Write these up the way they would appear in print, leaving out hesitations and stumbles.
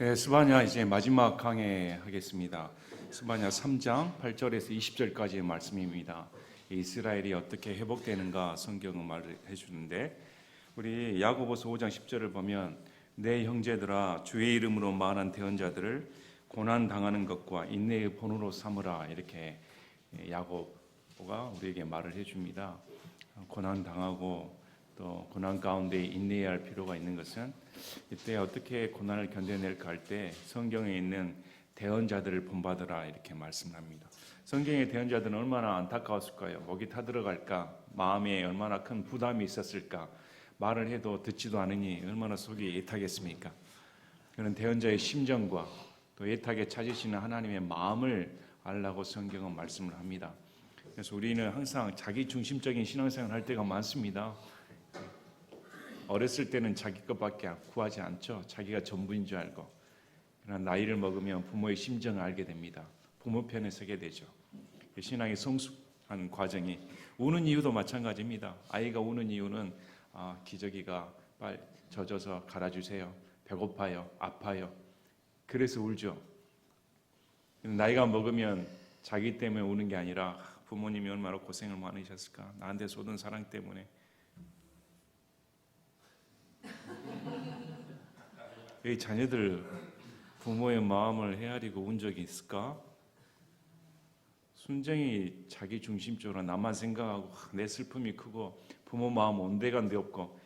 네, 스바냐 이제 마지막 강해 하겠습니다. 스바냐 3장 8절에서 20절까지의 말씀입니다. 이스라엘이 어떻게 회복되는가 성경은 말을 해주는데, 우리 야고보서 5장 10절을 보면 내 형제들아 주의 이름으로 말한 대언자들을 고난 당하는 것과 인내의 본으로 삼으라, 이렇게 야고보가 우리에게 말을 해줍니다. 고난 당하고 또 고난 가운데 인내해야 할 필요가 있는 것은, 이때 어떻게 고난을 견뎌낼까 할 때 성경에 있는 대언자들을 본받으라, 이렇게 말씀을 합니다. 성경의 대언자들은 얼마나 안타까웠을까요? 목이 타들어갈까? 마음에 얼마나 큰 부담이 있었을까? 말을 해도 듣지도 않으니 얼마나 속이 애타겠습니까? 그런 대언자의 심정과 또 애타게 찾으시는 하나님의 마음을 알라고 성경은 말씀을 합니다. 그래서 우리는 항상 자기 중심적인 신앙생활을 할 때가 많습니다. 어렸을 때는 자기 것밖에 구하지 않죠. 자기가 전부인 줄 알고. 그러나 나이를 먹으면 부모의 심정을 알게 됩니다. 부모 편에 서게 되죠. 신앙의 성숙한 과정이, 우는 이유도 마찬가지입니다. 아이가 우는 이유는 기저귀가 빨리 젖어서 갈아주세요, 배고파요, 아파요, 그래서 울죠. 나이가 먹으면 자기 때문에 우는 게 아니라 부모님이 얼마나 고생을 많으셨을까, 나한테 쏟은 사랑 때문에. 이 자녀들 부모의 마음을 헤아리고 운 적이 있을까? 순전히 자기 중심적으로 나만 생각하고 내 슬픔이 크고 부모 마음 온데간데 없고.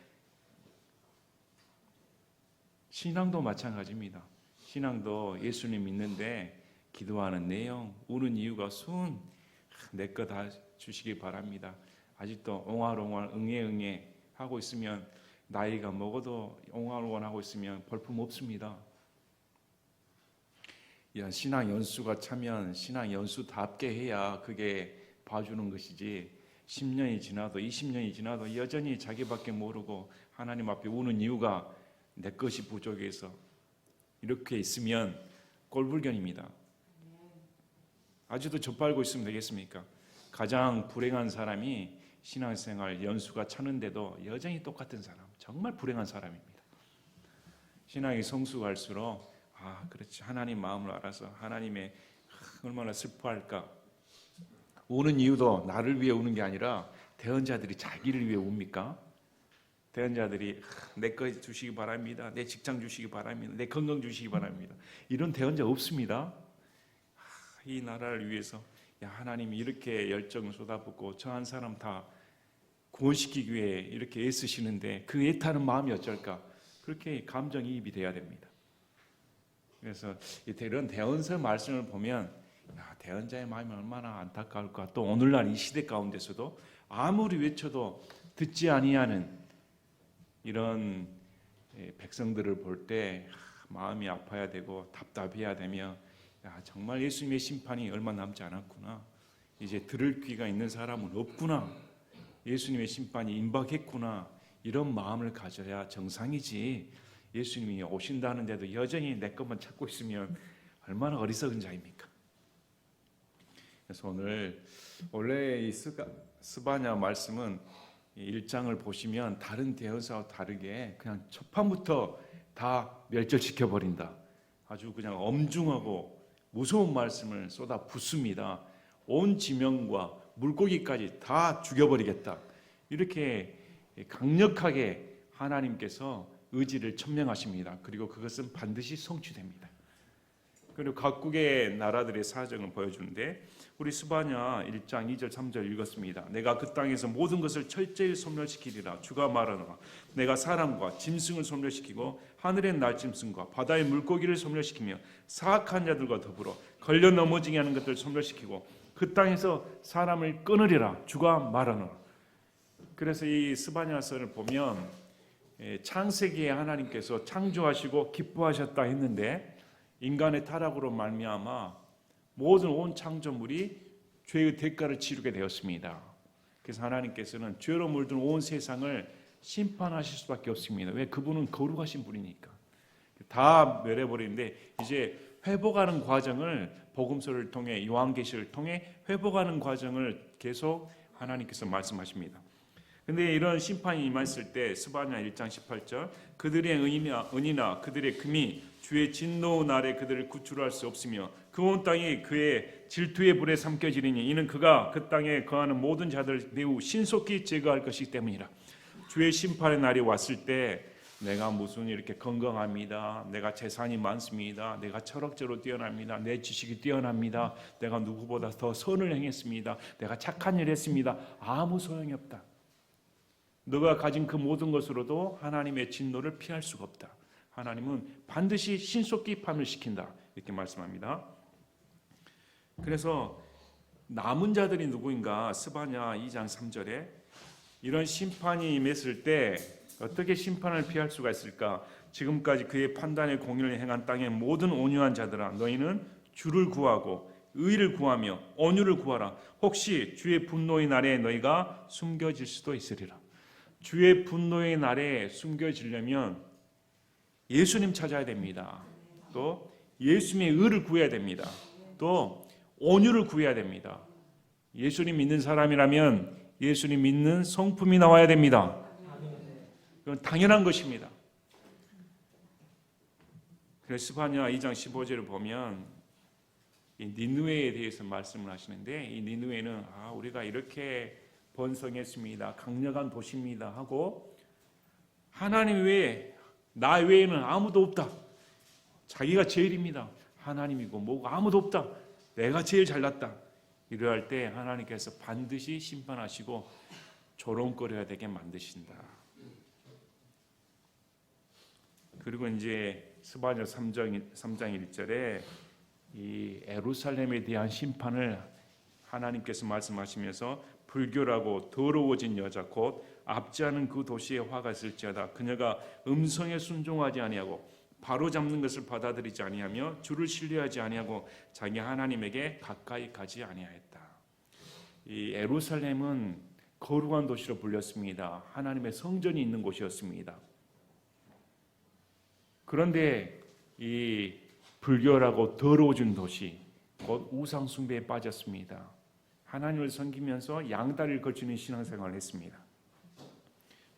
신앙도 마찬가지입니다. 신앙도 예수님 믿는데 기도하는 내용, 우는 이유가 내 거 다 주시기 바랍니다. 아직도 옹알옹알 응애응애 하고 있으면, 나이가 먹어도 옹알옹알 하고 있으면 볼품 없습니다. 이런 신앙 연수가 차면 신앙 연수답게 해야 그게 봐주는 것이지, 10년이 지나도 20년이 지나도 여전히 자기밖에 모르고 하나님 앞에 우는 이유가 내 것이 부족해서 이렇게 있으면 꼴불견입니다. 아직도 젖발고 있으면 되겠습니까? 가장 불행한 사람이 신앙생활 연수가 차는데도 여전히 똑같은 사람, 정말 불행한 사람입니다. 신앙이 성숙할수록 그렇지, 하나님 마음을 알아서 하나님의 얼마나 슬퍼할까. 우는 이유도 나를 위해 우는 게 아니라 대언자들이 자기를 위해 웁니까? 대언자들이 내 거 주시기 바랍니다, 내 직장 주시기 바랍니다, 내 건강 주시기 바랍니다. 이런 대언자 없습니다. 이 나라를 위해서 하나님이 이렇게 열정을 쏟아붓고 저 한 사람 다 구원시키기 위해 이렇게 애쓰시는데 그 애타는 마음이 어쩔까? 그렇게 감정이입이 돼야 됩니다. 그래서 이런 대언서 말씀을 보면 대언자의 마음이 얼마나 안타까울까. 또 오늘날 이 시대 가운데서도 아무리 외쳐도 듣지 아니하는 이런 백성들을 볼 때 마음이 아파야 되고 답답해야 되며, 정말 예수님의 심판이 얼마 남지 않았구나, 이제 들을 귀가 있는 사람은 없구나, 예수님의 심판이 임박했구나, 이런 마음을 가져야 정상이지. 예수님이 오신다는데도 여전히 내 것만 찾고 있으면 얼마나 어리석은 자입니까? 그래서 원래 이 스바냐 말씀은 1장을 보시면 다른 대언사와 다르게 그냥 첫판부터 다 멸절시켜버린다, 아주 그냥 엄중하고 무서운 말씀을 쏟아 붓습니다. 온 지명과 물고기까지 다 죽여버리겠다, 이렇게 강력하게 하나님께서 의지를 천명하십니다. 그리고 그것은 반드시 성취됩니다. 그리고 각국의 나라들의 사정을 보여주는데, 우리 스바냐 1장 2절 3절 읽었습니다. 내가 그 땅에서 모든 것을 철저히 소멸시키리라. 주가 말하노라. 내가 사람과 짐승을 소멸시키고 하늘의 날짐승과 바다의 물고기를 소멸시키며 사악한 자들과 더불어 걸려 넘어지게 하는 것들을 소멸시키고 그 땅에서 사람을 끊으리라. 주가 말하노라. 그래서 이 스바냐서를 보면 창세기에 하나님께서 창조하시고 기뻐하셨다 했는데, 인간의 타락으로 말미암아 모든 온 창조물이 죄의 대가를 치르게 되었습니다. 그래서 하나님께서는 죄로 물든 온 세상을 심판하실 수밖에 없습니다. 왜? 그분은 거룩하신 분이니까. 다 멸해버리는데 이제 회복하는 과정을 복음서를 통해, 요한계시를 통해 회복하는 과정을 계속 하나님께서 말씀하십니다. 근데 이런 심판이 임했을 때 스바냐 1장 18절 그들의 은이나 그들의 금이 주의 진노 날에 그들을 구출할 수 없으며 그 온 땅이 그의 질투의 불에 삼켜지리니 이는 그가 그 땅에 거하는 모든 자들을 매우 신속히 제거할 것이기 때문이라. 주의 심판의 날이 왔을 때 내가 무슨 이렇게 건강합니다. 내가 재산이 많습니다. 내가 철학적으로 뛰어납니다. 내 지식이 뛰어납니다. 내가 누구보다 더 선을 행했습니다. 내가 착한 일을 했습니다. 아무 소용이 없다. 너가 가진 그 모든 것으로도 하나님의 진노를 피할 수가 없다. 하나님은 반드시 신속히 파멸시킨다. 이렇게 말씀합니다. 그래서 남은 자들이 누구인가? 스바냐 2장 3절에 이런 심판이 임했을 때 어떻게 심판을 피할 수가 있을까? 지금까지 그의 판단의 공의를 행한 땅의 모든 온유한 자들아 너희는 주를 구하고 의를 구하며 온유를 구하라. 혹시 주의 분노의 날에 너희가 숨겨질 수도 있으리라. 주의 분노의 날에 숨겨지려면 예수님 찾아야 됩니다. 또 예수님의 의를 구해야 됩니다. 또 온유를 구해야 됩니다. 예수님 믿는 사람이라면 예수님 믿는 성품이 나와야 됩니다. 이건 당연한 것입니다. 그래서 스바냐 2장 15절을 보면 이 니느웨에 대해서 말씀을 하시는데 이 니느웨는 우리가 이렇게 번성했습니다. 강력한 도시입니다 하고 하나님 외에 나 외에는 아무도 없다. 자기가 제일입니다. 하나님이고 뭐고 아무도 없다. 내가 제일 잘났다. 이러할 때 하나님께서 반드시 심판하시고 조롱거려야 되게 만드신다. 그리고 이제 스바냐 3장 1절에 이 예루살렘에 대한 심판을 하나님께서 말씀하시면서 불결하고 더러워진 여자 곧 압제하는 그 도시에 화가 있을지어다. 그녀가 음성에 순종하지 아니하고 바로잡는 것을 받아들이지 아니하며 주를 신뢰하지 아니하고 자기 하나님에게 가까이 가지 아니하였다. 이 예루살렘은 거룩한 도시로 불렸습니다. 하나님의 성전이 있는 곳이었습니다. 그런데 이 불결하고 더러워진 도시 곧 우상 숭배에 빠졌습니다. 하나님을 섬기면서 양다리를 걸치는 신앙생활을 했습니다.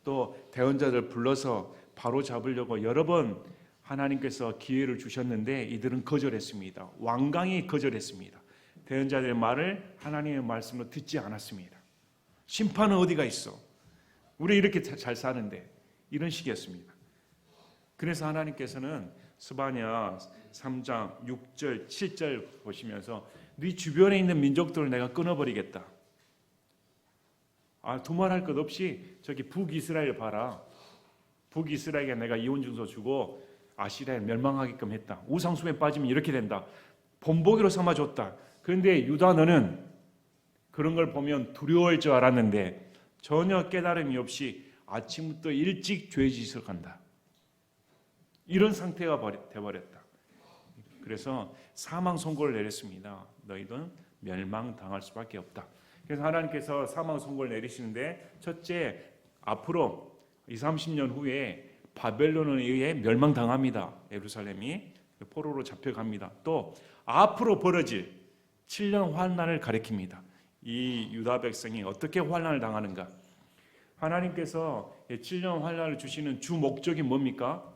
또 대언자들 불러서 바로 잡으려고 여러 번 하나님께서 기회를 주셨는데 이들은 거절했습니다. 완강히 거절했습니다. 대언자들의 말을 하나님의 말씀으로 듣지 않았습니다. 심판은 어디가 있어? 우리 이렇게 잘 사는데 이런 식이었습니다. 그래서 하나님께서는 스바냐 3장 6절 7절 보시면서 네 주변에 있는 민족들을 내가 끊어버리겠다. 두말할 것 없이 저기 북이스라엘 봐라. 북이스라엘에 내가 이혼증서 주고 아시리아를 멸망하게끔 했다. 우상숭배에 빠지면 이렇게 된다. 본보기로 삼아줬다. 그런데 유다 너는 그런 걸 보면 두려워할 줄 알았는데 전혀 깨달음이 없이 아침부터 일찍 죄짓을 간다. 이런 상태가 되어버렸다. 그래서 사망 선고를 내렸습니다. 너희는 멸망당할 수밖에 없다. 그래서 하나님께서 사망 선고를 내리시는데 첫째, 앞으로 20-30년 후에 바벨론에 의해 멸망당합니다. 예루살렘이 포로로 잡혀갑니다. 또 앞으로 벌어질 7년 환난을 가리킵니다. 이 유다 백성이 어떻게 환난을 당하는가? 하나님께서 7년 환난을 주시는 주 목적이 뭡니까?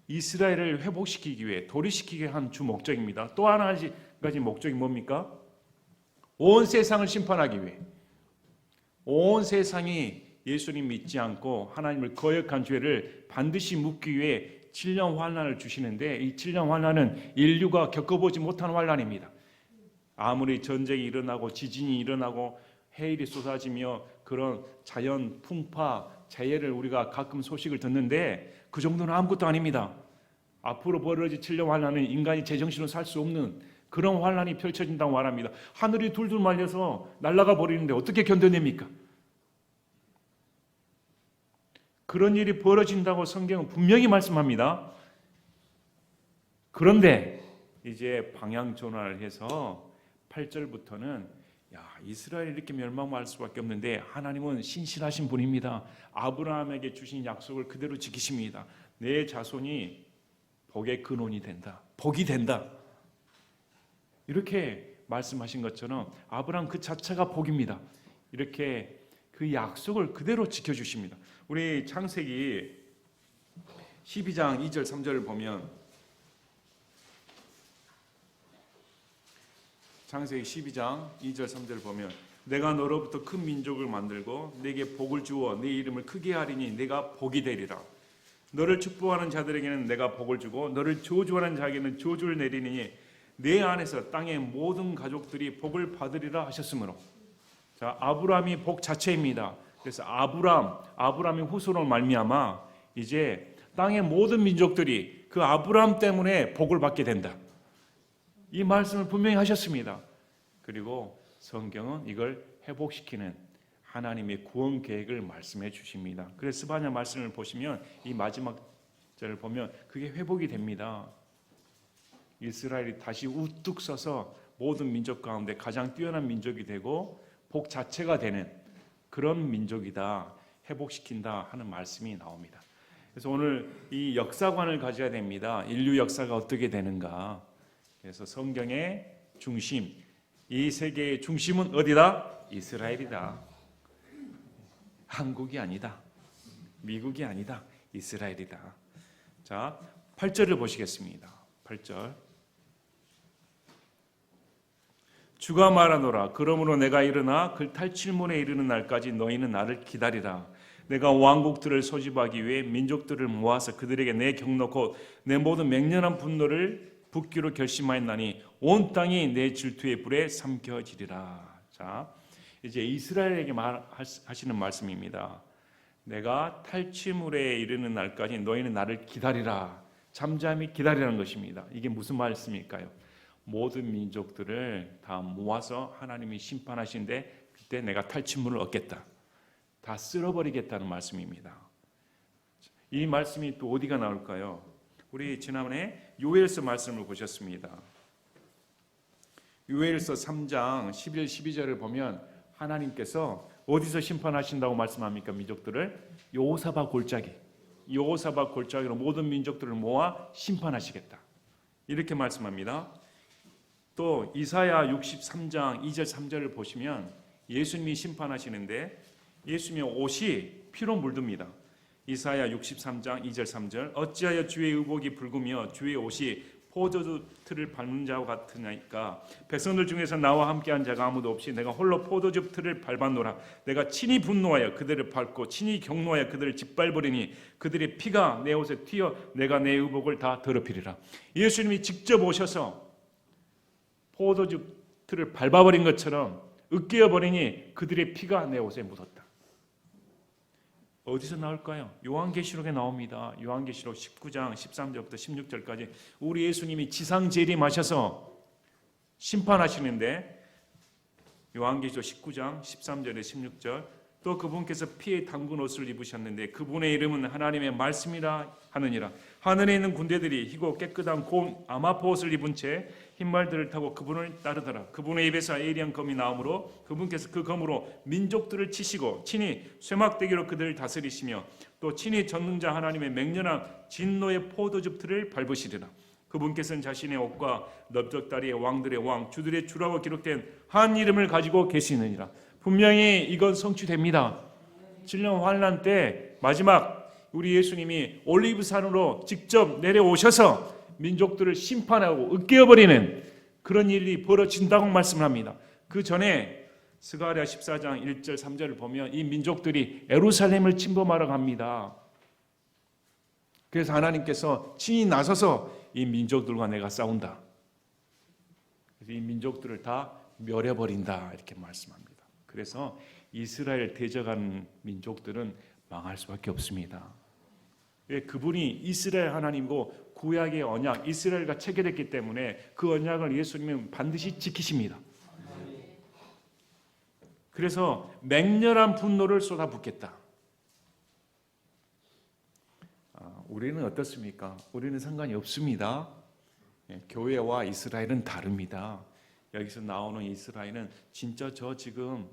이스라엘을 회복시키기 위해 도리시키게 한 주 목적입니다. 또 하나 가지 목적이 뭡니까? 온 세상을 심판하기 위해 온 세상이 예수님 믿지 않고 하나님을 거역한 죄를 반드시 묻기 위해 7년 환난을 주시는데 이 7년 환난은 인류가 겪어보지 못한 환난입니다. 아무리 전쟁이 일어나고 지진이 일어나고 해일이 쏟아지며 그런 자연 풍파, 재해를 우리가 가끔 소식을 듣는데 그 정도는 아무것도 아닙니다. 앞으로 벌어질 7년 환난은 인간이 제정신으로 살 수 없는 그런 환난이 펼쳐진다고 말합니다. 하늘이 둘둘 말려서 날아가 버리는데 어떻게 견뎌냅니까? 그런 일이 벌어진다고 성경은 분명히 말씀합니다. 그런데 이제 방향 전환을 해서 8절부터는 이스라엘이 이렇게 멸망할 수밖에 없는데 하나님은 신실하신 분입니다. 아브라함에게 주신 약속을 그대로 지키십니다. 내 자손이 복의 근원이 된다. 복이 된다. 이렇게 말씀하신 것처럼 아브라함 그 자체가 복입니다. 이렇게 그 약속을 그대로 지켜주십니다. 우리 창세기 12장 2절 3절을 보면, 창세기 12장 2절 3절을 보면, 내가 너로부터 큰 민족을 만들고 내게 복을 주어 네 이름을 크게 하리니 내가 복이 되리라. 너를 축복하는 자들에게는 내가 복을 주고 너를 저주하는 자에게는 저주를 내리니 내 안에서 땅의 모든 가족들이 복을 받으리라 하셨으므로. 자, 아브라함이 복 자체입니다. 그래서 아브라함의 후손으로 말미암아 이제 땅의 모든 민족들이 그 아브라함 때문에 복을 받게 된다. 이 말씀을 분명히 하셨습니다. 그리고 성경은 이걸 회복시키는 하나님의 구원 계획을 말씀해 주십니다. 그래서 스바냐 말씀을 보시면 이 마지막 절을 보면 그게 회복이 됩니다. 이스라엘이 다시 우뚝 서서 모든 민족 가운데 가장 뛰어난 민족이 되고 복 자체가 되는 그런 민족이다, 회복시킨다 하는 말씀이 나옵니다. 그래서 오늘 이 역사관을 가져야 됩니다. 인류 역사가 어떻게 되는가. 그래서 성경의 중심, 이 세계의 중심은 어디다? 이스라엘이다. 한국이 아니다. 미국이 아니다. 이스라엘이다. 자, 8절을 보시겠습니다. 8절. 주가 말하노라. 그러므로 내가 일어나 그 탈취문에 이르는 날까지 너희는 나를 기다리라. 내가 왕국들을 소집하기 위해 민족들을 모아서 그들에게 내 경로 곧 내 모든 맹렬한 분노를 붓기로 결심하였나니 온 땅이 내 질투의 불에 삼켜지리라. 자, 이제 이스라엘에게 하시는 말씀입니다. 내가 탈취물에 이르는 날까지 너희는 나를 기다리라. 잠잠히 기다리라는 것입니다. 이게 무슨 말씀일까요? 모든 민족들을 다 모아서 하나님이 심판하시는데 그때 내가 탈취물을 얻겠다. 다 쓸어버리겠다는 말씀입니다. 이 말씀이 또 어디가 나올까요? 우리 지난번에 요엘서 말씀을 보셨습니다. 요엘서 3장 11, 12절을 보면 하나님께서 어디서 심판하신다고 말씀합니까? 민족들을 여호사밧 골짜기로 모든 민족들을 모아 심판하시겠다. 이렇게 말씀합니다. 또 이사야 63장 2절 3절을 보시면 예수님이 심판하시는데 예수님의 옷이 피로 물듭니다. 이사야 63장 2절 3절 어찌하여 주의 의복이 붉으며 주의 옷이 포도주 틀을 밟는 자와 같으니까 백성들 중에서 나와 함께한 자가 아무도 없이 내가 홀로 포도주 틀을 밟았노라. 내가 친히 분노하여 그들을 밟고 친히 경노하여 그들을 짓밟으리니 그들의 피가 내 옷에 튀어 내가 내 의복을 다 더럽히리라. 예수님이 직접 오셔서 포도주 틀을 밟아버린 것처럼 으깨어버리니 그들의 피가 내 옷에 묻었다. 어디서 나올까요? 요한계시록에 나옵니다. 요한계시록 19장 13절부터 16절까지 우리 예수님이 지상 재림하셔서 심판하시는데 요한계시록 19장 13절에 16절 또 그분께서 피에 담근 옷을 입으셨는데 그분의 이름은 하나님의 말씀이라 하느니라. 하늘에 있는 군대들이 희고 깨끗한 고운 아마포 옷을 입은 채 흰말들을 타고 그분을 따르더라. 그분의 입에서 예리한 검이 나오므로 그분께서 그 검으로 민족들을 치시고 친히 쇠막대기로 그들을 다스리시며 또 친히 전능자 하나님의 맹렬한 진노의 포도즙 틀을 밟으시리라. 그분께서는 자신의 옷과 넓적다리의 왕들의 왕 주들의 주라고 기록된 한 이름을 가지고 계시느니라. 분명히 이건 성취됩니다. 7년 환난 때 마지막 우리 예수님이 올리브산으로 직접 내려오셔서 민족들을 심판하고 으깨어버리는 그런 일이 벌어진다고 말씀을 합니다. 그 전에 스가랴 14장 1절 3절을 보면 이 민족들이 예루살렘을 침범하러 갑니다. 그래서 하나님께서 친히 나서서 이 민족들과 내가 싸운다. 그래서 이 민족들을 다 멸해버린다 이렇게 말씀합니다. 그래서 이스라엘 대적하는 민족들은 망할 수밖에 없습니다. 왜? 그분이 이스라엘 하나님이고 구약의 언약 이스라엘과 체결했기 때문에 그 언약을 예수님은 반드시 지키십니다. 그래서 맹렬한 분노를 쏟아붓겠다. 우리는 어떻습니까? 우리는 상관이 없습니다. 교회와 이스라엘은 다릅니다. 여기서 나오는 이스라엘은 진짜 저 지금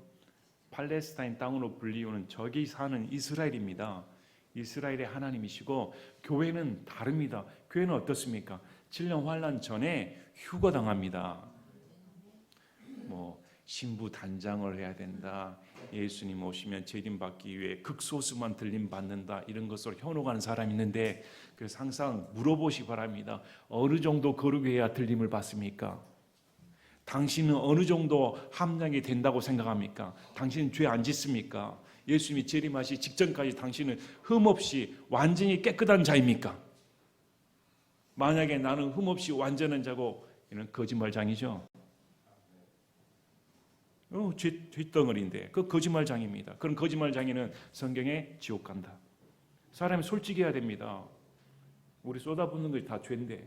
팔레스타인 땅으로 불리우는 저기 사는 이스라엘입니다. 이스라엘의 하나님이시고 교회는 다릅니다. 교회는 어떻습니까? 7년 환난 전에 휴거당합니다. 신부 단장을 해야 된다. 예수님 오시면 재림받기 위해 극소수만 들림받는다. 이런 것으로 현혹하는 사람이 있는데, 그래서 항상 물어보시기 바랍니다. 어느 정도 거룩해야 해야 들림을 받습니까? 당신은 어느 정도 함량이 된다고 생각합니까? 당신은 죄 안 짓습니까? 예수님이 재림하시 직전까지 당신은 흠없이 완전히 깨끗한 자입니까? 만약에 나는 흠없이 완전한 자고, 이는 거짓말장이죠. 뒷덩어리인데 그 거짓말장입니다. 그런 거짓말장이는 성경에 지옥 간다. 사람이 솔직해야 됩니다. 우리 쏟아붓는 것이 다 죄인데,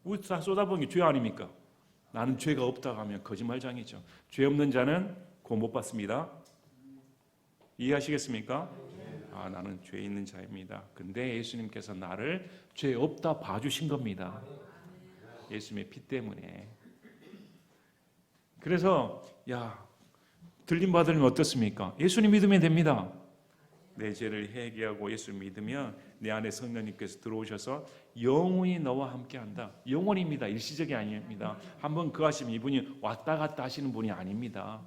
우리 다 쏟아붓는 게 죄 아닙니까? 나는 죄가 없다고 하면 거짓말장이죠. 죄 없는 자는 곧 못 받습니다. 이해하시겠습니까? 나는 죄 있는 자입니다. 근데 예수님께서 나를 죄 없다 봐주신 겁니다. 예수님의 피 때문에. 그래서 들림 받으면 어떻습니까? 예수님 믿으면 됩니다. 내 죄를 회개하고 예수 믿으면 내 안에 성령님께서 들어오셔서 영원히 너와 함께한다. 영원입니다. 일시적이 아닙니다. 한번 그 하시면 이분이 왔다 갔다 하시는 분이 아닙니다.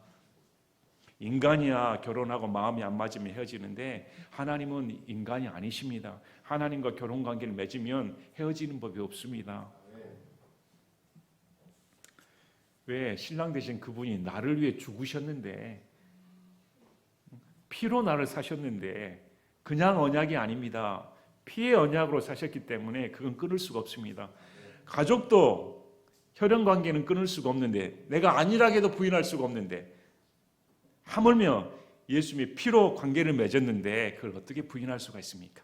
인간이야 결혼하고 마음이 안 맞으면 헤어지는데, 하나님은 인간이 아니십니다. 하나님과 결혼관계를 맺으면 헤어지는 법이 없습니다. 왜? 신랑 되신 그분이 나를 위해 죽으셨는데, 피로 나를 사셨는데, 그냥 언약이 아닙니다. 피의 언약으로 사셨기 때문에 그건 끊을 수가 없습니다. 가족도 혈연관계는 끊을 수가 없는데, 내가 아니라고 해도 부인할 수가 없는데, 하물며 예수님이 피로 관계를 맺었는데 그걸 어떻게 부인할 수가 있습니까?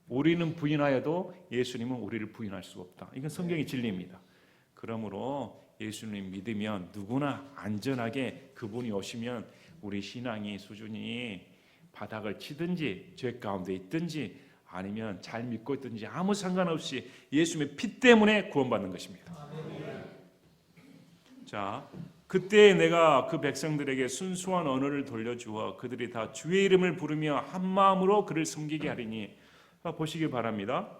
우리는 부인하여도 예수님은 우리를 부인할 수가 없다. 이건 성경의 진리입니다. 그러므로 예수님 믿으면 누구나 안전하게 그분이 오시면 우리 신앙이 수준이 바닥을 치든지 죄 가운데 있든지 아니면 잘 믿고 있든지 아무 상관없이 예수님의 피 때문에 구원받는 것입니다. 자, 그때 내가 그 백성들에게 순수한 언어를 돌려주어 그들이 다 주의 이름을 부르며 한 마음으로 그를 섬기게 하리니. 보시기 바랍니다.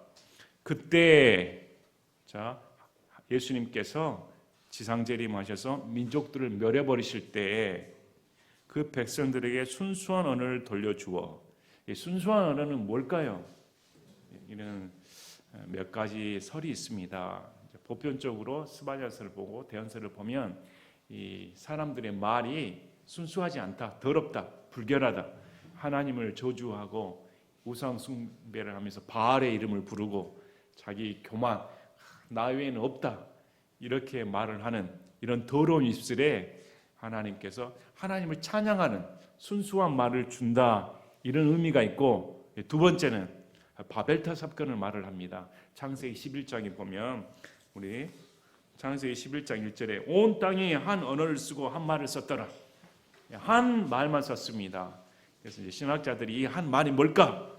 그때 예수님께서 지상재림하셔서 민족들을 멸해버리실 때에 그 백성들에게 순수한 언어를 돌려주어. 이 순수한 언어는 뭘까요? 이런 몇 가지 설이 있습니다. 보편적으로 스바냐서를 보고 대언서를 보면 이 사람들의 말이 순수하지 않다, 더럽다, 불결하다, 하나님을 저주하고 우상 숭배를 하면서 바알의 이름을 부르고 자기 교만, 나 외에는 없다, 이렇게 말을 하는 이런 더러운 입술에 하나님께서 하나님을 찬양하는 순수한 말을 준다, 이런 의미가 있고, 두 번째는 바벨탑 사건을 말을 합니다. 창세기 11장에 보면 우리 창세기 11장 1절에 온 땅이 한 언어를 쓰고 한 말을 썼더라. 한 말만 썼습니다. 그래서 이제 신학자들이 이 한 말이 뭘까?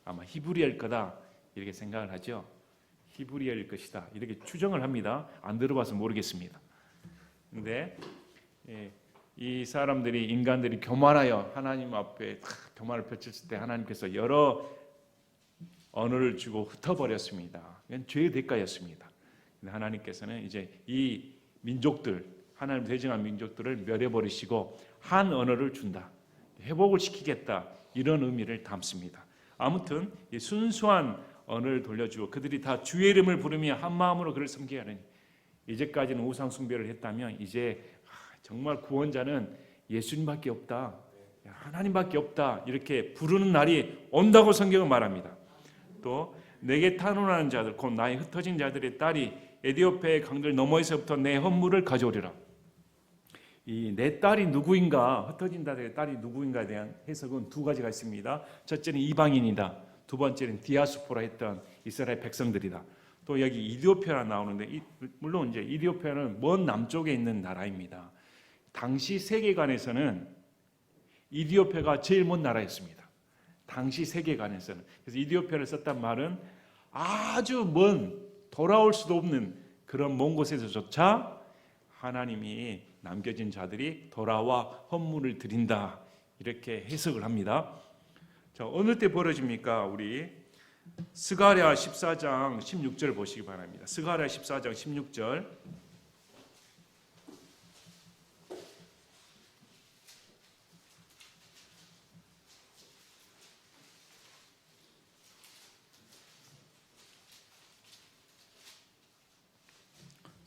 아마 히브리어일 거다, 이렇게 생각을 하죠. 히브리어일 것이다, 이렇게 추정을 합니다. 안 들어봐서 모르겠습니다. 근데 이 사람들이, 인간들이 교만하여 하나님 앞에 교만을 펼쳤을 때 하나님께서 여러 언어를 주고 흩어버렸습니다. 이건 죄의 대가였습니다. 하나님께서는 이제 이 민족들, 하나님 대적한 민족들을 멸해버리시고 한 언어를 준다, 회복을 시키겠다, 이런 의미를 담습니다. 아무튼 이 순수한 언어를 돌려주고 그들이 다 주의 이름을 부르며 한 마음으로 그를 섬기게 하느니. 이제까지는 우상 숭배를 했다면 이제 정말 구원자는 예수님밖에 없다, 하나님밖에 없다, 이렇게 부르는 날이 온다고 성경은 말합니다. 또 내게 탄원하는 자들, 곧 나의 흩어진 자들의 딸이 에디오피아의 강들 너머에서부터 내 헌물을 가져오리라. 이 내 딸이 누구인가, 흩어진 자들의 딸이 누구인가에 대한 해석은 두 가지가 있습니다. 첫째는 이방인이다, 두 번째는 디아스포라 했던 이스라엘 백성들이다. 또 여기 이디오피아가 나오는데, 물론 이제 이디오피아는 먼 남쪽에 있는 나라입니다. 당시 세계관에서는 이디오피아가 제일 먼 나라였습니다. 당시 세계관에서는. 그래서 이디오피아를 썼단 말은 아주 먼, 돌아올 수도 없는 그런 먼 곳에서조차 하나님이 남겨진 자들이 돌아와 헌물을 드린다, 이렇게 해석을 합니다. 자, 어느 때 벌어집니까? 우리 스가랴 14장 16절 보시기 바랍니다. 스가랴 14장 16절.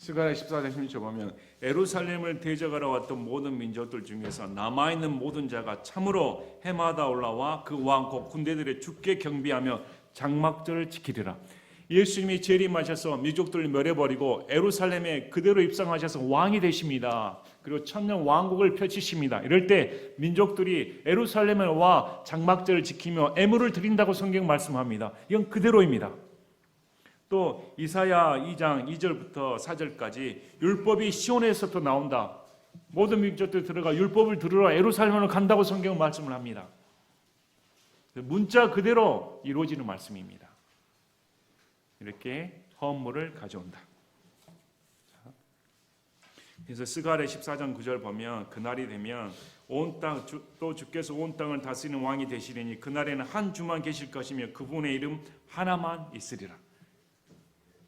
스가랴 14장 16절 보면 예루살렘을 대적하러 왔던 모든 민족들 중에서 남아있는 모든 자가 참으로 해마다 올라와 그 왕 곧 군대들의 주께 경비하며 장막절을 지키리라. 예수님이 재림하셔서 민족들을 멸해버리고 예루살렘에 그대로 입성하셔서 왕이 되십니다. 그리고 천년 왕국을 펼치십니다. 이럴 때 민족들이 예루살렘에 와 장막절을 지키며 애물을 드린다고 성경 말씀합니다. 이건 그대로입니다. 또 이사야 2장 2절부터 4절까지 율법이 시온에서부터 나온다. 모든 민족들이 들어가 율법을 들으러 예루살렘으로 간다고 성경은 말씀을 합니다. 문자 그대로 이루어지는 말씀입니다. 이렇게 허물을 가져온다. 그래서 스가랴 14장 9절 보면 그날이 되면 온 땅 또 주께서 온 땅을 다스리는 왕이 되시리니 그날에는 한 주만 계실 것이며 그분의 이름 하나만 있으리라.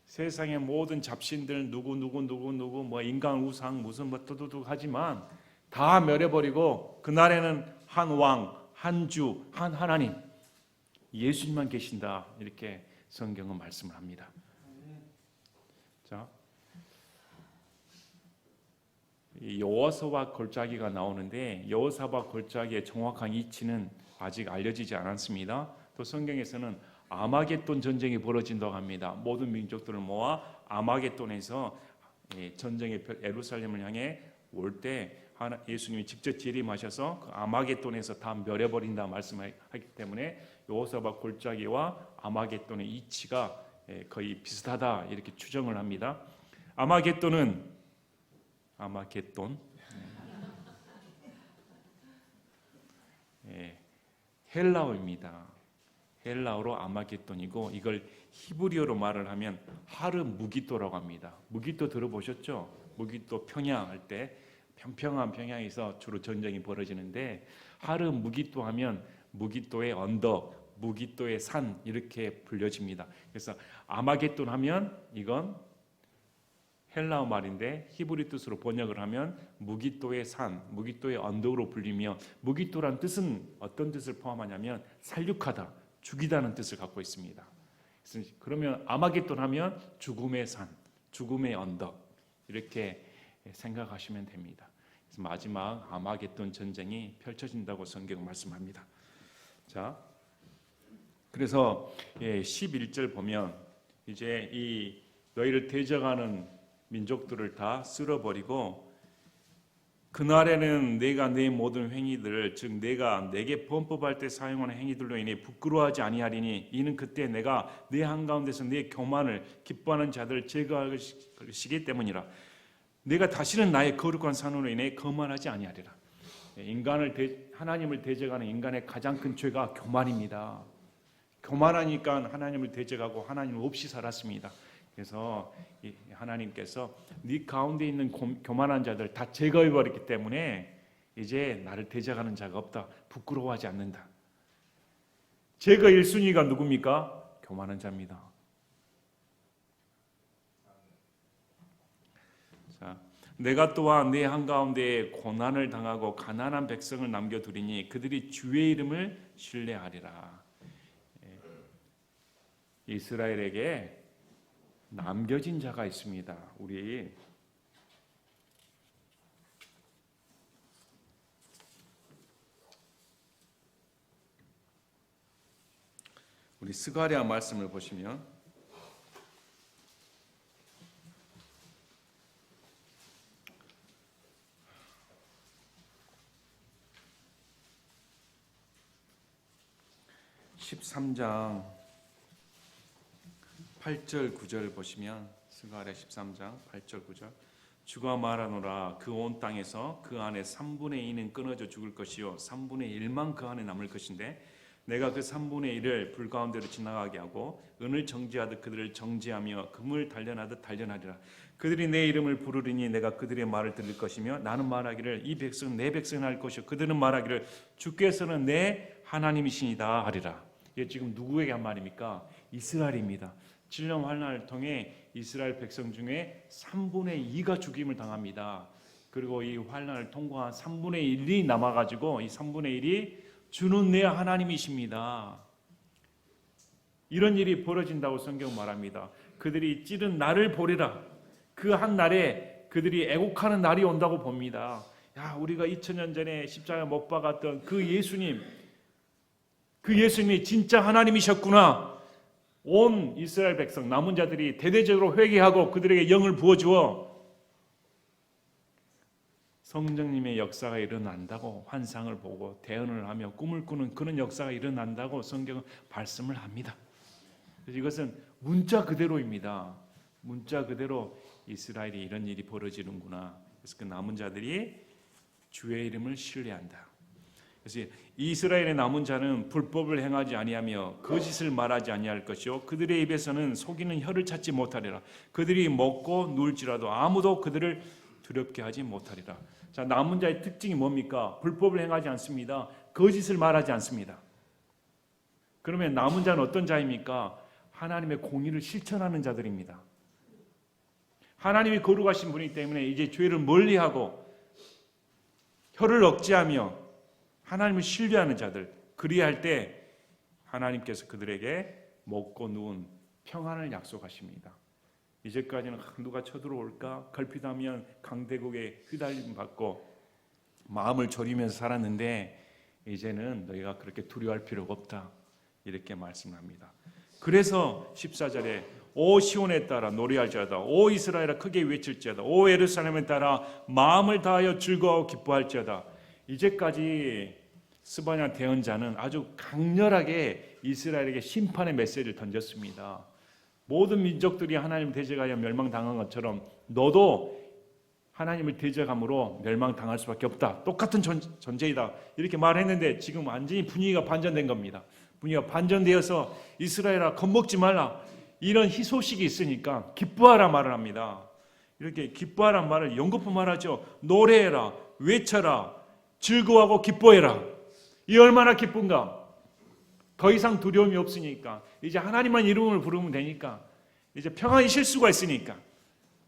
세상의 모든 잡신들 누구 뭐 인간 우상 무슨 뭐 두두두 하지만 다 멸해버리고 그날에는 한 왕, 한 주, 한 하나님 예수님만 계신다. 이렇게 성경은 말씀을 합니다. 자, 여호사밧 골짜기가 나오는데 여호사밧 골짜기의 정확한 위치는 아직 알려지지 않았습니다. 또 성경에서는 아마겟돈 전쟁이 벌어진다고 합니다. 모든 민족들을 모아 아마겟돈에서 전쟁의 예루살렘을 향해 올 때 예수님이 직접 재림하셔서 그 아마겟돈에서 다 멸해버린다 말씀하기 때문에 여호사밧 골짜기와 아마겟돈의 이치가 거의 비슷하다 이렇게 추정을 합니다. 아마겟돈 헬라어입니다. 헬라어로 아마겟돈이고 이걸 히브리어로 말을 하면 하르 무기또라고 합니다. 무기또 들어보셨죠? 무기또 평양 할 때 평평한 평양에서 주로 전쟁이 벌어지는데 하르 무기또 하면 무기또의 언덕, 무기또의 산 이렇게 불려집니다. 그래서 아마겟돈 하면 이건 헬라어 말인데 히브리 뜻으로 번역을 하면 무기또의 산, 무기또의 언덕으로 불리며 무기또란 뜻은 어떤 뜻을 포함하냐면 살육하다, 죽이다는 뜻을 갖고 있습니다. 그러면 아마겟돈 하면 죽음의 산, 죽음의 언덕 이렇게 생각하시면 됩니다. 그래서 마지막 아마겟돈 전쟁이 펼쳐진다고 성경 말씀합니다. 자, 그래서 11절 보면 이제 이 너희를 대적하는 민족들을 다 쓸어버리고 그날에는 내가 내 모든 행위들 즉 내가 내게 범법할 때 사용하는 행위들로 인해 부끄러워하지 아니하리니 이는 그때 내가 내 한가운데서 내 교만을 기뻐하는 자들을 제거하시기 때문이라. 내가 다시는 나의 거룩한 산으로 인해 거만하지 아니하리라. 하나님을 대적하는 인간의 가장 큰 죄가 교만입니다. 교만하니까 하나님을 대적하고 하나님 없이 살았습니다. 그래서 하나님께서 네 가운데 있는 교만한 자들 다 제거해버렸기 때문에 이제 나를 대적하는 자가 없다. 부끄러워하지 않는다. 제거 1순위가 누굽니까? 교만한 자입니다. 자, 내가 또한 내 한가운데에 고난을 당하고 가난한 백성을 남겨두리니 그들이 주의 이름을 신뢰하리라. 이스라엘에게 남겨진 자가 있습니다. 우리 스가랴 말씀을 보시면 13장 8절 9절 보시면 스가랴 13장 8절 9절 주가 말하노라 그 온 땅에서 그 안에 3분의 2는 끊어져 죽을 것이요 3분의 1만 그 안에 남을 것인데 내가 그 3분의 1을 불 가운데로 지나가게 하고 은을 정지하듯 그들을 정지하며 금을 단련하듯 단련하리라. 그들이 내 이름을 부르리니 내가 그들의 말을 들을 것이며 나는 말하기를 이 백성은 내 백성이 할 것이요 그들은 말하기를 주께서는 내 하나님이시니다 하리라. 이게 지금 누구에게 한 말입니까? 이스라엘입니다. 7년 환난을 통해 이스라엘 백성 중에 3분의 2가 죽임을 당합니다. 그리고 이 환난을 통과한 3분의 1이 남아가지고 이 3분의 1이 주는 내 하나님이십니다. 이런 일이 벌어진다고 성경 말합니다. 그들이 찌른 나를 보리라. 그 그 한 날에 그들이 애곡하는 날이 온다고 봅니다. 야, 우리가 2000년 전에 십자가에 못 박았던 그 예수님이 진짜 하나님이셨구나. 온 이스라엘 백성 남은 자들이 대대적으로 회개하고 그들에게 영을 부어주어 성령님의 역사가 일어난다고 환상을 보고 대언을 하며 꿈을 꾸는 그런 역사가 일어난다고 성경은 말씀을 합니다. 그래서 이것은 문자 그대로입니다. 문자 그대로 이스라엘이 이런 일이 벌어지는구나. 그래서 그 남은 자들이 주의 이름을 신뢰한다. 그래서 이스라엘의 남은 자는 불법을 행하지 아니하며 거짓을 말하지 아니할 것이요 그들의 입에서는 속이는 혀를 찾지 못하리라. 그들이 먹고 누울지라도 아무도 그들을 두렵게 하지 못하리라. 자, 남은 자의 특징이 뭡니까? 불법을 행하지 않습니다. 거짓을 말하지 않습니다. 그러면 남은 자는 어떤 자입니까? 하나님의 공의를 실천하는 자들입니다. 하나님이 거룩하신 분이기 때문에 이제 죄를 멀리하고 혀를 억제하며 하나님을 신뢰하는 자들, 그리할 때 하나님께서 그들에게 먹고 누운 평안을 약속하십니다. 이제까지는 누가 쳐들어올까 걸핏하면 강대국에 휘달림 받고 마음을 졸이면서 살았는데 이제는 너희가 그렇게 두려워할 필요가 없다, 이렇게 말씀합니다. 그래서 14절에 오 시온에 따라 노래할지어다, 오 이스라엘아 크게 외칠지어다, 오 예루살렘에 따라 마음을 다하여 즐거워 기뻐할지어다. 이제까지 스바냐 대언자는 아주 강렬하게 이스라엘에게 심판의 메시지를 던졌습니다. 모든 민족들이 하나님을 대적하여 멸망당한 것처럼 너도 하나님을 대적함으로 멸망당할 수밖에 없다. 똑같은 전제이다. 이렇게 말했는데 지금 완전히 분위기가 반전된 겁니다. 분위기가 반전되어서 이스라엘아 겁먹지 말라, 이런 희소식이 있으니까 기뻐하라 말을 합니다. 이렇게 기뻐하란 말을 연거푸 말하죠. 노래해라, 외쳐라, 즐거워하고 기뻐해라. 이 얼마나 기쁜가. 더 이상 두려움이 없으니까 이제 하나님만 이름을 부르면 되니까 이제 평안히 쉴 수가 있으니까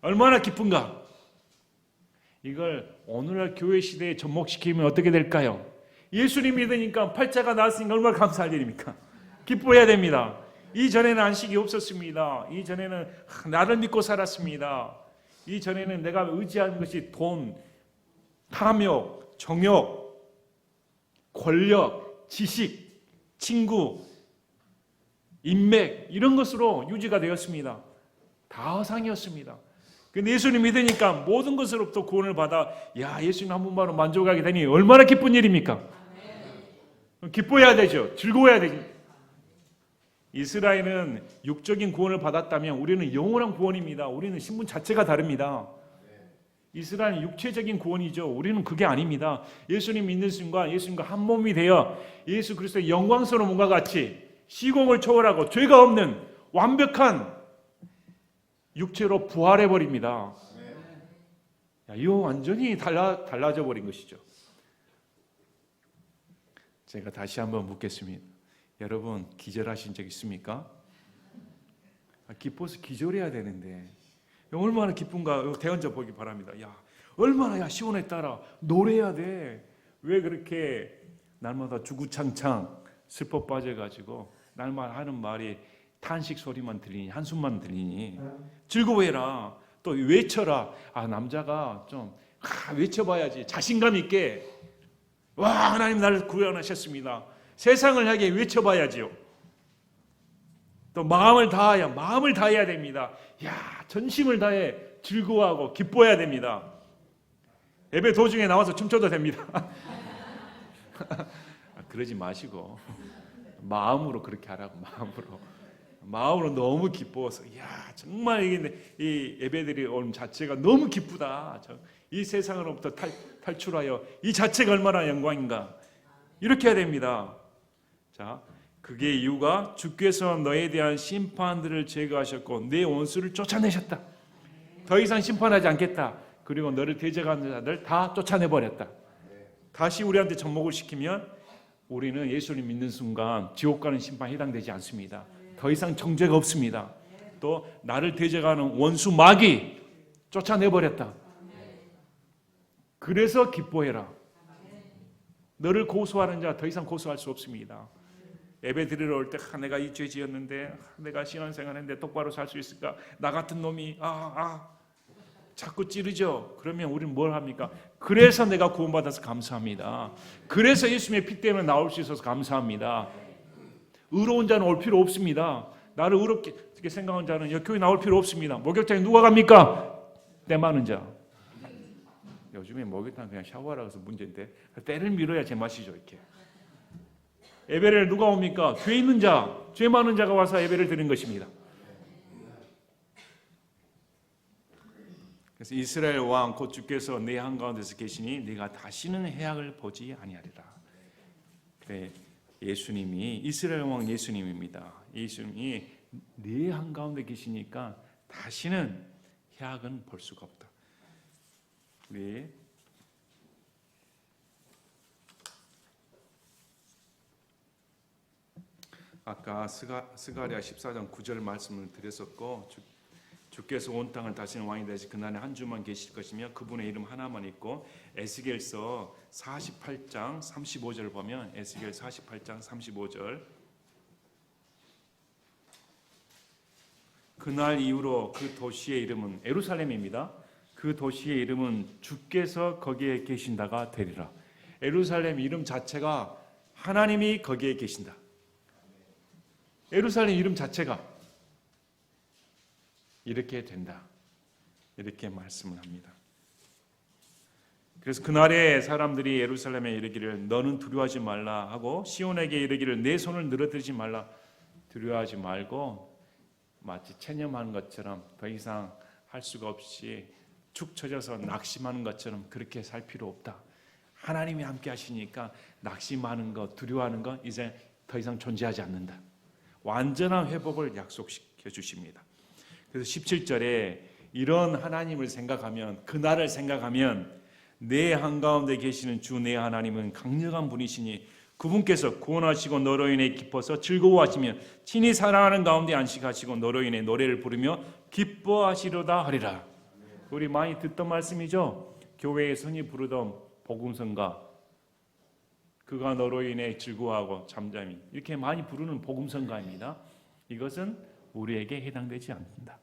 얼마나 기쁜가. 이걸 오늘날 교회 시대에 접목시키면 어떻게 될까요? 예수님 믿으니까 팔자가 나았으니까 얼마나 감사할 일입니까? 기뻐해야 됩니다. 이전에는 안식이 없었습니다. 이전에는 나를 믿고 살았습니다. 이전에는 내가 의지하는 것이 돈, 탐욕, 정욕, 권력, 지식, 친구, 인맥 이런 것으로 유지가 되었습니다. 다 허상이었습니다. 근데 예수님 믿으니까 모든 것으로부터 구원을 받아 야 예수님 한 분만으로 만족하게 되니 얼마나 기쁜 일입니까? 기뻐해야 되죠. 즐거워야 되죠. 이스라엘은 육적인 구원을 받았다면 우리는 영원한 구원입니다. 우리는 신분 자체가 다릅니다. 이스라엘은 육체적인 구원이죠. 우리는 그게 아닙니다. 예수님 믿는 순간 예수님과 한 몸이 되어 예수 그리스도의 영광스러운 몸과 같이 시공을 초월하고 죄가 없는 완벽한 육체로 부활해 버립니다. 이거 완전히 달라져 버린 것이죠. 제가 다시 한번 묻겠습니다. 여러분 기절하신 적 있습니까? 기뻐서 기절해야 되는데 얼마나 기쁜가. 대언자 보기 바랍니다. 야 얼마나 시온에 따라 노래해야 돼. 왜 그렇게 날마다 주구장창 슬퍼 빠져가지고 날마다 하는 말이 탄식 소리만 들리니 한숨만 들리니 즐거워해라. 또 외쳐라. 남자가 좀 외쳐봐야지. 자신감 있게 와 하나님 나를 구원하셨습니다. 세상을 향해 외쳐봐야지요. 또 마음을 다해야 됩니다. 전심을 다해 즐거워하고 기뻐해야 됩니다. 예배 도중에 나와서 춤춰도 됩니다. 그러지 마시고 마음으로 그렇게 하라고. 마음으로 너무 기뻐서 정말 이 예배들이 오늘 자체가 너무 기쁘다. 이 세상으로부터 탈출하여 이 자체가 얼마나 영광인가. 이렇게 해야 됩니다. 자, 그게 이유가 주께서 너에 대한 심판들을 제거하셨고 내 원수를 쫓아내셨다. 더 이상 심판하지 않겠다. 그리고 너를 대적하는 자들 다 쫓아내버렸다. 다시 우리한테 접목을 시키면 우리는 예수님 믿는 순간 지옥 가는 심판에 해당되지 않습니다. 더 이상 정죄가 없습니다. 또 나를 대적하는 원수 마귀 쫓아내버렸다. 그래서 기뻐해라. 너를 고소하는 자 더 이상 고소할 수 없습니다. 예배 드리러 올 때 내가 이 죄 지었는데 내가 신앙생활 했는데 똑바로 살 수 있을까? 나 같은 놈이 자꾸 찌르죠. 그러면 우리는 뭘 합니까? 그래서 내가 구원받아서 감사합니다. 그래서 예수님의 피 때문에 나올 수 있어서 감사합니다. 의로운 자는 올 필요 없습니다. 나를 의롭게 생각하는 자는 교회 나올 필요 없습니다. 목욕탕에 누가 갑니까? 때 많은 자. 요즘에 목욕탕 그냥 샤워하라 해서 문제인데 때를 밀어야 제맛이죠. 이렇게. 예배를 누가 옵니까? 죄 있는 자, 죄 많은 자가 와서 예배를 드리는 것입니다. 그래서 이스라엘 왕 곧 주께서 내 한가운데서 계시니 네가 다시는 해악을 보지 아니하리라. 그래, 예수님이 이스라엘 왕 예수님입니다. 예수님이 내 한가운데 계시니까 다시는 해악은 볼 수가 없다. 우리 아까 스가랴 14장 9절 말씀을 드렸었고 주께서 온 땅을 다스리는 왕이 되시 그날에 한 주만 계실 것이며 그분의 이름 하나만 있고 에스겔서 48장 35절 보면 에스겔 48장 35절 그날 이후로 그 도시의 이름은 예루살렘입니다. 그 도시의 이름은 주께서 거기에 계신다가 되리라. 예루살렘 이름 자체가 하나님이 거기에 계신다. 예루살렘 이름 자체가 이렇게 된다. 이렇게 말씀을 합니다. 그래서 그날에 사람들이 예루살렘에 이르기를 너는 두려워하지 말라 하고 시온에게 이르기를 내 손을 늘어뜨리지 말라. 두려워하지 말고 마치 체념하는 것처럼 더 이상 할 수가 없이 축 처져서 낙심하는 것처럼 그렇게 살 필요 없다. 하나님이 함께 하시니까 낙심하는 것, 두려워하는 것 이제 더 이상 존재하지 않는다. 완전한 회복을 약속시켜 주십니다. 그래서 17절에 이런 하나님을 생각하면 그날을 생각하면 내 한가운데 계시는 주 내 하나님은 강력한 분이시니 그분께서 구원하시고 너로 인해 기뻐서 즐거워하시며 친히 사랑하는 가운데 안식하시고 너로 인해 노래를 부르며 기뻐하시려다 하리라. 우리 많이 듣던 말씀이죠. 교회에 선이 부르던 복음성가 그가 너로 인해 즐거워하고 잠잠히 이렇게 많이 부르는 복음성가입니다. 이것은 우리에게 해당되지 않는다.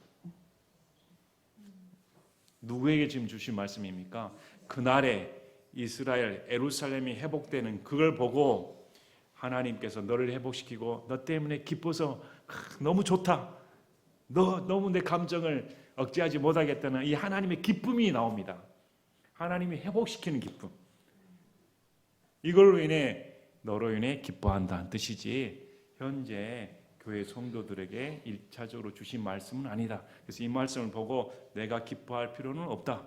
누구에게 지금 주신 말씀입니까? 그날에 이스라엘 예루살렘이 회복되는 그걸 보고 하나님께서 너를 회복시키고 너 때문에 기뻐서 너무 좋다. 너무 내 감정을 억제하지 못하겠다는 이 하나님의 기쁨이 나옵니다. 하나님이 회복시키는 기쁨. 이걸로 인해 너로 인해 기뻐한다는 뜻이지 현재 교회 성도들에게 1차적으로 주신 말씀은 아니다. 그래서 이 말씀을 보고 내가 기뻐할 필요는 없다.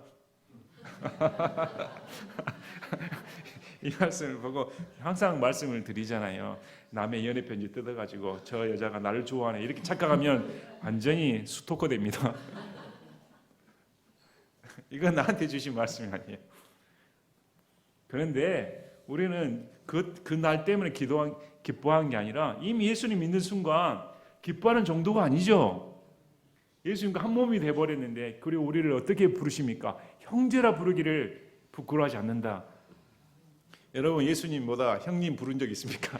이 말씀을 보고 항상 말씀을 드리잖아요. 남의 연애 편지 뜯어가지고 저 여자가 나를 좋아하네 이렇게 착각하면 완전히 스토커 됩니다. 이건 나한테 주신 말씀이 아니에요. 그런데 우리는 그 날 때문에 기뻐한 게 아니라 이미 예수님 믿는 순간 기뻐하는 정도가 아니죠. 예수님과 한 몸이 돼버렸는데 그리고 우리를 어떻게 부르십니까? 형제라 부르기를 부끄러워하지 않는다. 여러분 예수님보다 형님 부른 적 있습니까?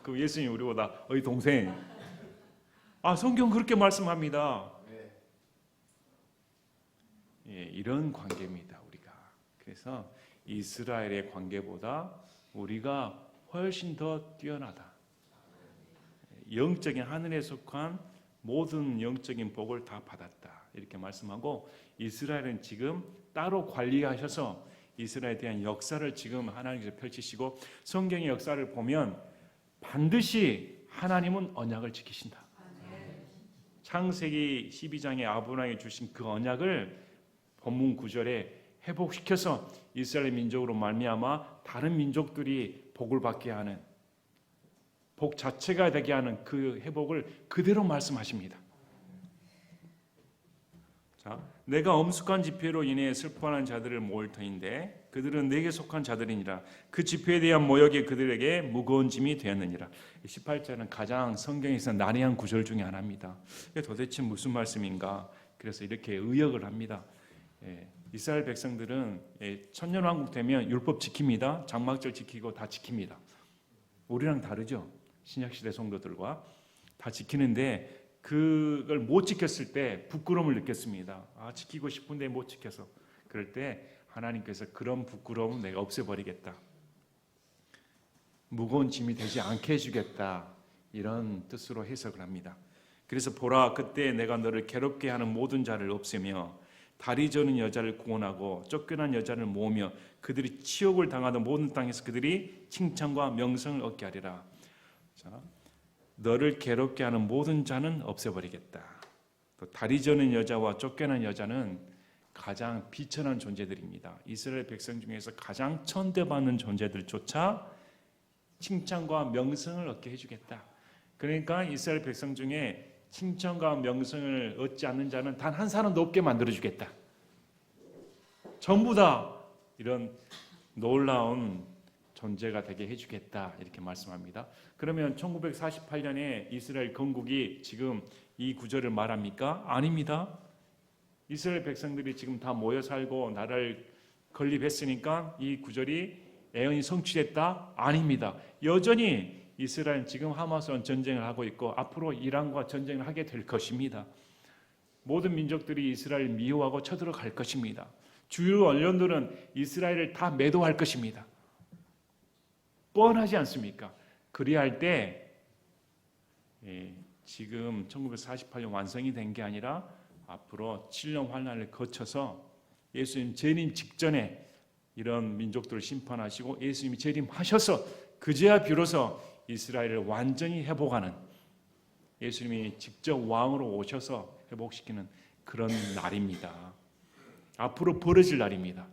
그 예수님 우리보다 어이 동생. 성경 그렇게 말씀합니다. 예, 이런 관계입니다. 우리가. 그래서 이스라엘의 관계보다 우리가 훨씬 더 뛰어나다. 영적인 하늘에 속한 모든 영적인 복을 다 받았다. 이렇게 말씀하고 이스라엘은 지금 따로 관리하셔서 이스라엘에 대한 역사를 지금 하나님께서 펼치시고 성경의 역사를 보면 반드시 하나님은 언약을 지키신다. 창세기 12장에 아브라함에게 주신 그 언약을 본문 9절에 회복시켜서 이스라엘 민족으로 말미암아 다른 민족들이 복을 받게 하는 복 자체가 되게 하는 그 회복을 그대로 말씀하십니다. 자, 내가 엄숙한 집회로 인해 슬퍼하는 자들을 모을 터인데 그들은 내게 속한 자들이니라. 그 집회에 대한 모욕이 그들에게 무거운 짐이 되었느니라. 18절은 가장 성경에서 난해한 구절 중에 하나입니다. 이게 도대체 무슨 말씀인가? 그래서 이렇게 의역을 합니다. 이스라엘 백성들은 천년왕국 되면 율법 지킵니다. 장막절 지키고 다 지킵니다. 우리랑 다르죠. 신약시대 성도들과 다 지키는데 그걸 못 지켰을 때 부끄러움을 느꼈습니다. 지키고 싶은데 못 지켜서. 그럴 때 하나님께서 그런 부끄러움을 내가 없애버리겠다. 무거운 짐이 되지 않게 해주겠다. 이런 뜻으로 해석을 합니다. 그래서 보라, 그때 내가 너를 괴롭게 하는 모든 자를 없애며 다리 저는 여자를 구원하고 쫓겨난 여자를 모으며 그들이 치욕을 당하던 모든 땅에서 그들이 칭찬과 명성을 얻게 하리라. 자, 너를 괴롭게 하는 모든 자는 없애버리겠다. 또 다리 저는 여자와 쫓겨난 여자는 가장 비천한 존재들입니다. 이스라엘 백성 중에서 가장 천대받는 존재들조차 칭찬과 명성을 얻게 해주겠다. 그러니까 이스라엘 백성 중에 칭찬과 명성을 얻지 않는 자는 단 한 사람도 없게 만들어주겠다. 전부 다 이런 놀라운 존재가 되게 해주겠다. 이렇게 말씀합니다. 그러면 1948년에 이스라엘 건국이 지금 이 구절을 말합니까? 아닙니다. 이스라엘 백성들이 지금 다 모여 살고 나라를 건립했으니까 이 구절이 애언이 성취됐다? 아닙니다. 여전히 이스라엘은 지금 하마스와 전쟁을 하고 있고 앞으로 이란과 전쟁을 하게 될 것입니다. 모든 민족들이 이스라엘을 미워하고 쳐들어갈 것입니다. 주요 언론들은 이스라엘을 다 매도할 것입니다. 뻔하지 않습니까? 그리할 때 지금 1948년 완성이 된 게 아니라 앞으로 7년 환난을 거쳐서 예수님 재림 직전에 이런 민족들을 심판하시고 예수님이 재림하셔서 그제야 비로소 이스라엘을 완전히 회복하는, 예수님이 직접 왕으로 오셔서 회복시키는 그런 날입니다. 앞으로 벌어질 날입니다.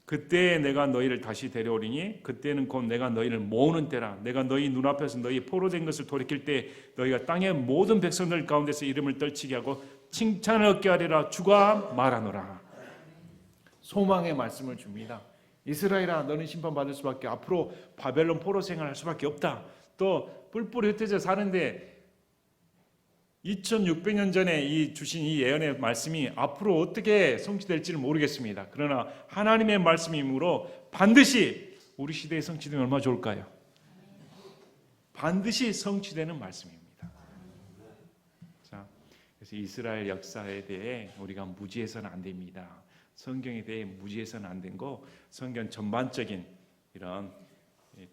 그때 내가 너희를 다시 데려오리니 그때는 곧 내가 너희를 모으는 때라. 내가 너희 눈앞에서 너희 포로된 것을 돌이킬 때 너희가 땅의 모든 백성들 가운데서 이름을 떨치게 하고 칭찬을 얻게 하리라. 주가 말하노라. 소망의 말씀을 줍니다. 이스라엘아, 너는 심판받을 수밖에, 앞으로 바벨론 포로 생활할 수밖에 없다. 또 뿔뿔이 흩어져 사는데 2600년 전에 주신 이 예언의 말씀이 앞으로 어떻게 성취될지는 모르겠습니다. 그러나 하나님의 말씀이므로 반드시 우리 시대에 성취되면 얼마나 좋을까요? 반드시 성취되는 말씀입니다. 자, 그래서 이스라엘 역사에 대해 우리가 무지해서는 안 됩니다. 성경에 대해 무지해서는 안 되고 성경 전반적인 이런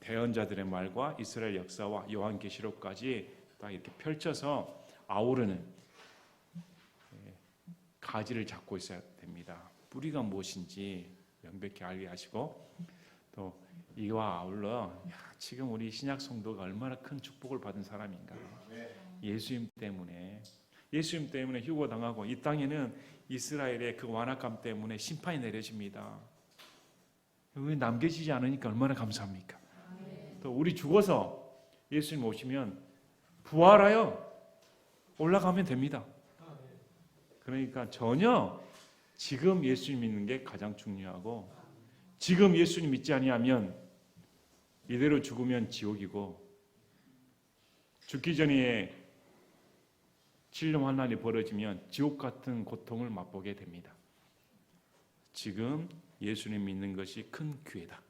대언자들의 말과 이스라엘 역사와 요한계시록까지 딱 이렇게 펼쳐서 아우르는 가지를 잡고 있어야 됩니다. 뿌리가 무엇인지 명백히 알게 하시고, 또 이와 아울러 지금 우리 신약 성도가 얼마나 큰 축복을 받은 사람인가. 예수님 때문에 휴거당하고 이 땅에는 이스라엘의 그 완악함 때문에 심판이 내려집니다. 왜 남겨지지 않으니까 얼마나 감사합니까? 또 우리 죽어서 예수님 오시면 부활하여 올라가면 됩니다. 그러니까 전혀 지금 예수님 믿는 게 가장 중요하고, 지금 예수님 믿지 아니하면 이대로 죽으면 지옥이고 죽기 전에 7년 환난이 벌어지면 지옥 같은 고통을 맛보게 됩니다. 지금 예수님 믿는 것이 큰 기회다.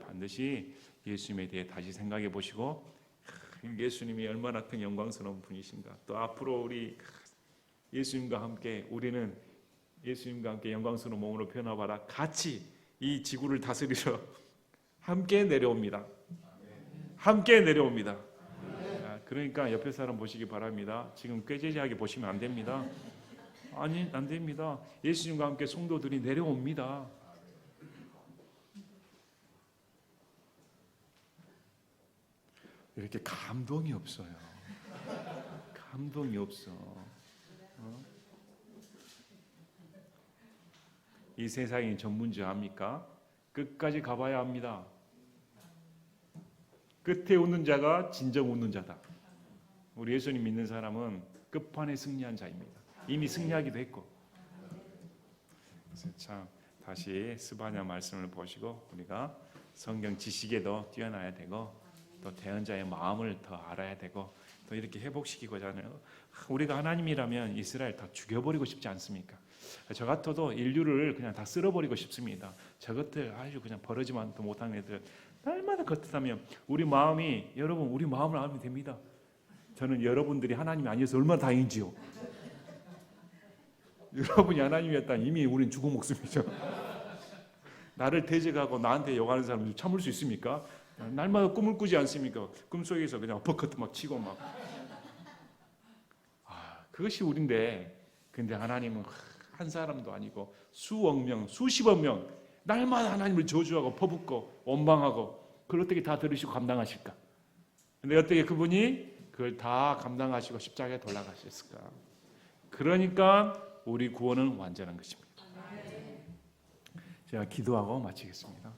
반드시 예수님에 대해 다시 생각해 보시고, 예수님이 얼마나 큰 영광스러운 분이신가. 또 앞으로 우리 예수님과 함께, 우리는 예수님과 함께 영광스러운 몸으로 변화받아 같이 이 지구를 다스리러 함께 내려옵니다. 함께 내려옵니다. 그러니까 옆에 사람 보시기 바랍니다. 지금 꾀죄죄하게 보시면 안 됩니다. 아니, 안 됩니다. 예수님과 함께 성도들이 내려옵니다. 이렇게 감동이 없어요. 감동이 없어. 이 세상이 전문지합니까? 끝까지 가봐야 합니다. 끝에 웃는 자가 진정 웃는 자다. 우리 예수님 믿는 사람은 끝판에 승리한 자입니다. 이미 승리하기도 했고. 그래서 참 다시 스바냐 말씀을 보시고 우리가 성경 지식에도 뛰어나야 되고, 또 대언자의 마음을 더 알아야 되고, 또 이렇게 회복시키고자 하는, 우리가 하나님이라면 이스라엘 다 죽여버리고 싶지 않습니까? 저 같아도 인류를 그냥 다 쓸어버리고 싶습니다. 저것들 아주 그냥 버러지만도 못하는 애들, 날마다 겉듯하면 우리 마음이, 여러분 우리 마음을 알면 됩니다. 저는 여러분들이 하나님이 아니어서 얼마나 다행인지요. 여러분이 하나님이었다면 이미 우린 죽은 목숨이죠. 나를 대적하고 나한테 욕하는 사람을 참을 수 있습니까? 날마다 꿈을 꾸지 않습니까? 꿈속에서 그냥 어퍼커트 막 치고 막. 그것이 우린데, 근데 하나님은 한 사람도 아니고 수억 명, 수십억 명 날마다 하나님을 저주하고 퍼붓고 원망하고 그걸 어떻게 다 들으시고 감당하실까? 근데 어떻게 그분이 그걸 다 감당하시고 십자가에 돌아가셨을까? 그러니까 우리 구원은 완전한 것입니다. 제가 기도하고 마치겠습니다.